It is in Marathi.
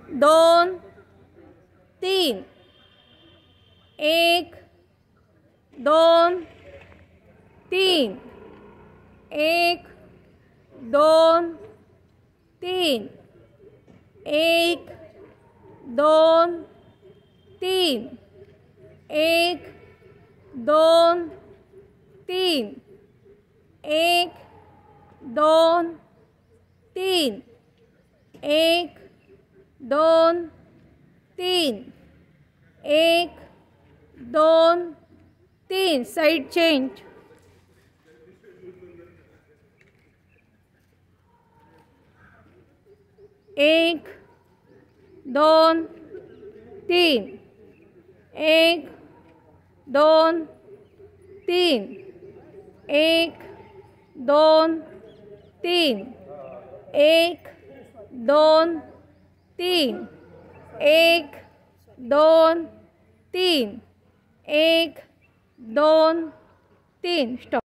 दोन तीन, एक दोन तीन, एक दोन तीन, एक दोन तीन, एक दोन तीन, एक दोन तीन, एक दोन तीन, एक दोन तीन. Side change. एक दोन तीन, एक दोन तीन, एक दोन तीन, एक दोन तीन, एक दोन तीन, एक दोन तीन. स्टॉप.